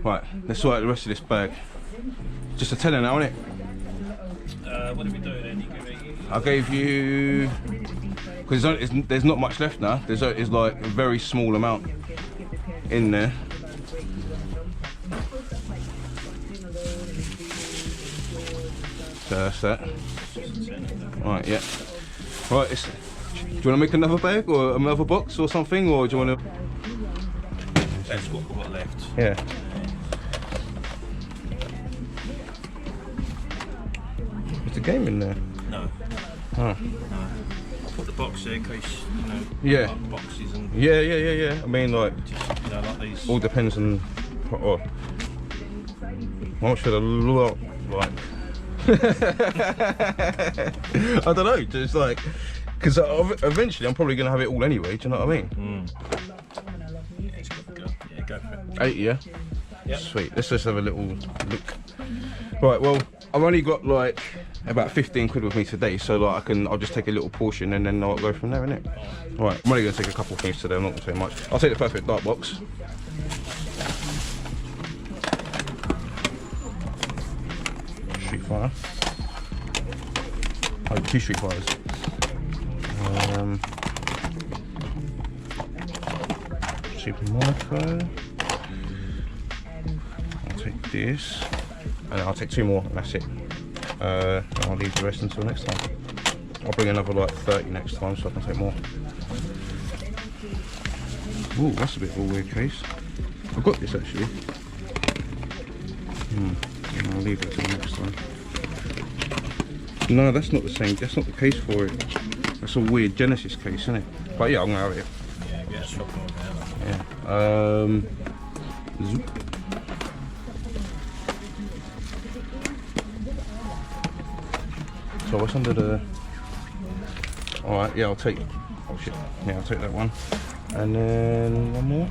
Right, let's sort out the rest of this bag. Just a tenner now, isn't it? What did we do then? I gave you, because there's not much left now. There's like a very small amount in there. So that's that. Right, yeah. Right, do you want to make another bag or another box or something, or do you want to? That's what we've got left. Yeah. Is the game in there? No. Oh. No. Put the box there in case, you know, Yeah. like boxes and Yeah. I mean, like, just, you know, like these. all depends on. Oh, how much should I look like? I don't know. Just like, because eventually I'm probably gonna have it all anyway. Do you know what I mean? Yeah, it's got to go. Yeah, go for it. 8, yeah. Yep. Sweet. Let's just have a little look. Right. Well, I've only got like about 15 quid with me today, so like I'll just take a little portion and then I'll go from there, innit? Right. I'm only gonna take a couple of things today. I'm not gonna take much. I'll take the perfect dart box. Street Fighter. Oh, 2 Street Fighters. Super Monaco. I'll take this, and I'll take 2 more, and that's it. And I'll leave the rest until next time. I'll bring another like 30 next time, so I can take more. Ooh, that's a bit of a weird case. I've got this actually. I'll leave it till next time. No, that's not the same. That's not the case for it. That's a weird Genesis case, isn't it? But yeah, I'm gonna have it. Yeah, get a shop on there. Yeah. Zoop. So what's under the? All right. Yeah, I'll take. Oh shit. Yeah, I'll take that one. And then one more.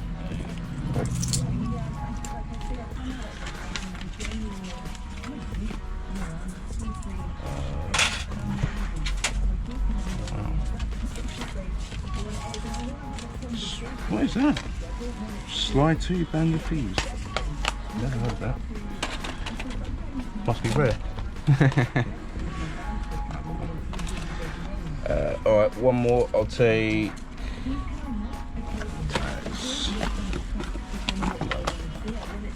What is that? Slide 2 Band of Thieves. Never heard of that. Must be rare. Alright, one more. I'll take.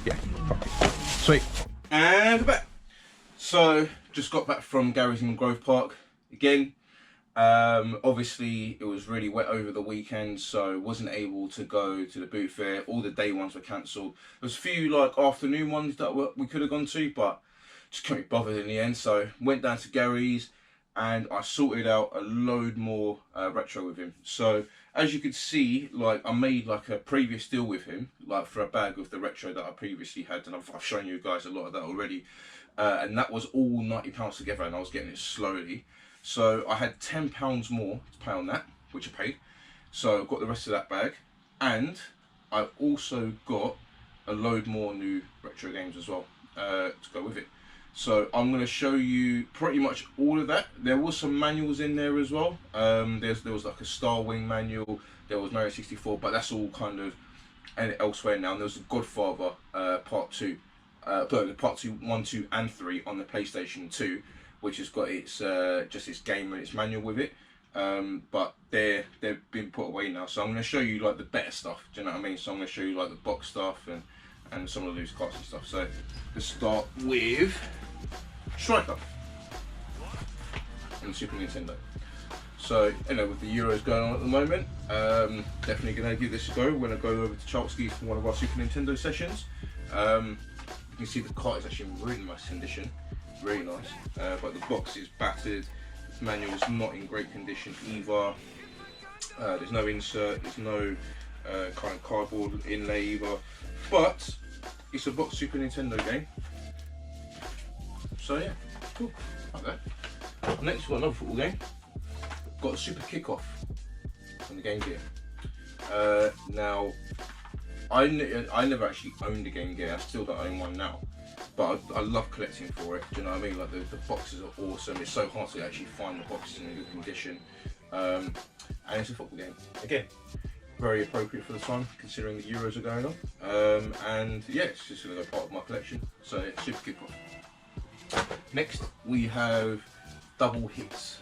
Yeah, fuck it. Sweet. And we're back. So, just got back from Gary's in Grove Park again. Obviously it was really wet over the weekend, so wasn't able to go to the boot fair. All the day ones were cancelled. There was a few like afternoon ones that we could have gone to, but just couldn't be bothered in the end. So went down to Gary's and I sorted out a load more retro with him. So as you could see, like I made like a previous deal with him, like for a bag of the retro that I previously had, and I've shown you guys a lot of that already. And that was all £90 together, and I was getting it slowly. So I had £10 more to pay on that, which I paid. So I got the rest of that bag, and I also got a load more new retro games as well to go with it. So I'm going to show you pretty much all of that. There was some manuals in there as well. There was like a Star Wing manual. There was Mario 64, but that's all kind of elsewhere now. And there was a Godfather Part 2, Part 2, 1, 2, and 3 on the PlayStation 2. Which has got its just its game and its manual with it, but they've been put away now. So I'm going to show you like the better stuff. Do you know what I mean? So I'm going to show you like the box stuff and some of the loose carts and stuff. So let's start with Striker and Super Nintendo. So you know, with the Euros going on at the moment, definitely going to give this a go when I go over to Chalksky for one of our Super Nintendo sessions. You can see the cart is actually in really nice condition. Really nice, but the box is battered. The manual is not in great condition either. There's no insert, there's no kind of cardboard inlay either. But it's a box Super Nintendo game. So yeah, cool. Like that. Next, we've got another football game. Got a Super Kickoff on the Game Gear. Now, I never actually owned a Game Gear. I still don't own one now. But I love collecting for it, do you know what I mean? Like the boxes are awesome. It's so hard to actually find the boxes in good condition. And it's a football game. Again, very appropriate for the time, considering the Euros are going on. And yeah, it's just going to go part of my collection. So yeah, super good one. Next, we have Double Hits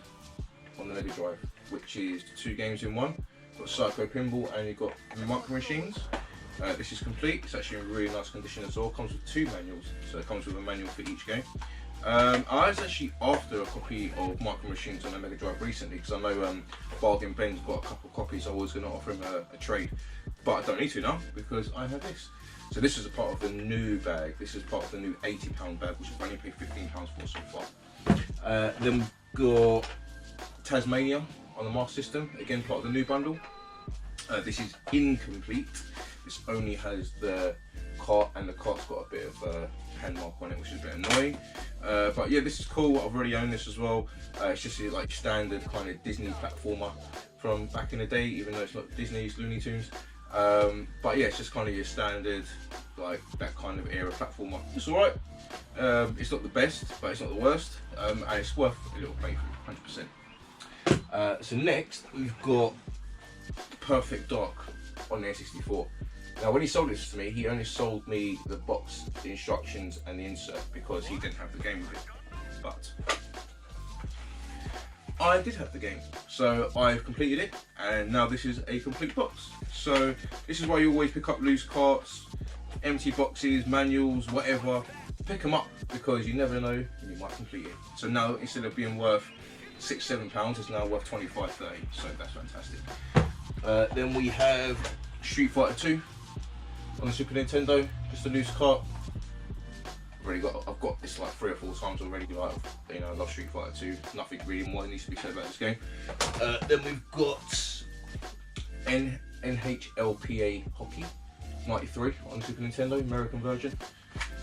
on the Mega Drive, which is 2 games in one. You've got Psycho Pinball and you've got Micro Machines. This is complete. It's actually in really nice condition as well. Comes with 2 manuals, so it comes with a manual for each game. I was actually after a copy of Micro Machines on the Mega Drive recently, because I know Bargain Ben's got a couple of copies. I was going to offer him a trade, but I don't need to now because I have this. So this is a part of the new bag. This is part of the new £80 bag, which I've only paid £15 for so far. Then we've got Tasmania on the Master System, again part of the new bundle. This is incomplete. This only has the cart, and the cart's got a bit of a pen mark on it, which is a bit annoying. But yeah, this is cool. I've already owned this as well. It's just like standard kind of Disney platformer from back in the day, even though it's not Disney, it's Looney Tunes. But yeah, it's just kind of your standard, like that kind of era platformer. It's alright. It's not the best, but it's not the worst. And it's worth a little playthrough, 100%. So next, we've got Perfect Dark on the N64. Now, when he sold this to me, he only sold me the box, the instructions, and the insert because he didn't have the game with it. But I did have the game, so I've completed it, and now this is a complete box. So this is why you always pick up loose carts, empty boxes, manuals, whatever. Pick them up because you never know, you might complete it. So now, instead of being worth £6-7, it's now worth 25-30. So that's fantastic. Then we have Street Fighter 2 on the Super Nintendo, just a loose cart. I've got this like 3 or 4 times already. Like, you know, I love Street Fighter 2. Nothing really more needs to be said about this game. Then we've got NHLPA Hockey 93 on the Super Nintendo, American version.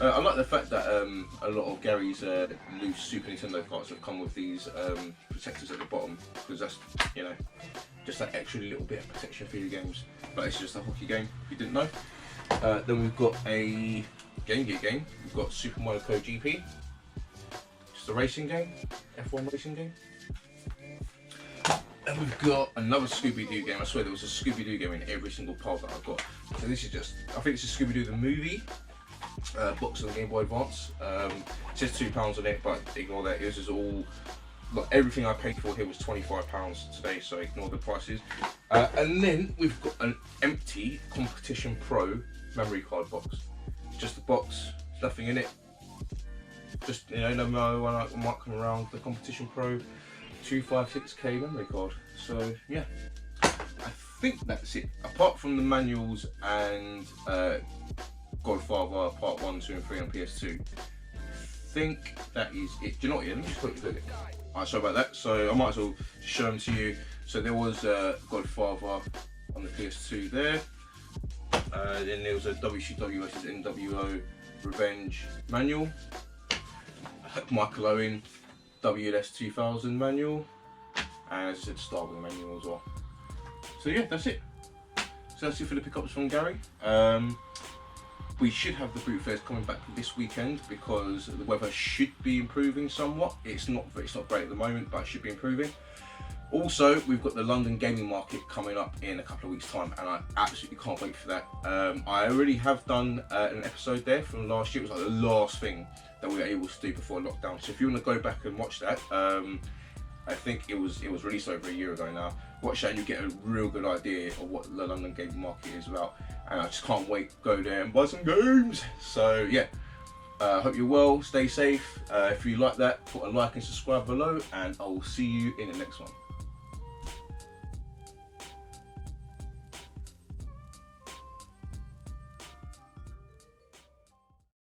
I like the fact that a lot of Gary's loose Super Nintendo carts have come with these protectors at the bottom, because that's, you know, just that extra little bit of protection for your games. But it's just a hockey game, if you didn't know. Then we've got a Game Gear game. We've got Super Mario Kart GP, just a racing game, F1 racing game. And we've got another Scooby-Doo game. I swear there was a Scooby-Doo game in every single pile that I've got. So this is just, I think this is Scooby-Doo the movie. Box on the Game Boy Advance. It says £2 on it, but ignore that. This is all, like, everything I paid for here was £25 today, so ignore the prices. And then we've got an empty Competition Pro memory card box. Just a box, nothing in it. Just, you know, no more one might come around, the Competition Pro 256K memory card. So yeah, I think that's it. Apart from the manuals and Godfather Part 1, 2 and 3 on PS2. I think that is it. Do you know what, Ian? Let me just quickly look at it. Alright, sorry about that. So I might as well show them to you. So there was Godfather on the PS2 there. Then there was a WCW vs NWO Revenge manual. Michael Owen WLS 2000 manual. And as I said, Star Wars manual as well. So yeah, that's it. So that's it for the pickups from Gary. We should have the boot fairs coming back this weekend because the weather should be improving somewhat. It's not great at the moment, but it should be improving. Also, we've got the London gaming market coming up in a couple of weeks' time, and I absolutely can't wait for that. I already have done an episode there from last year. It was like the last thing that we were able to do before lockdown. So if you want to go back and watch that, I think it was released over a year ago now. Watch that and you get a real good idea of what the London gaming market is about. And I just can't wait to go there and buy some games. So yeah, hope you're well, stay safe. If you like that, put a like and subscribe below, and I will see you in the next one.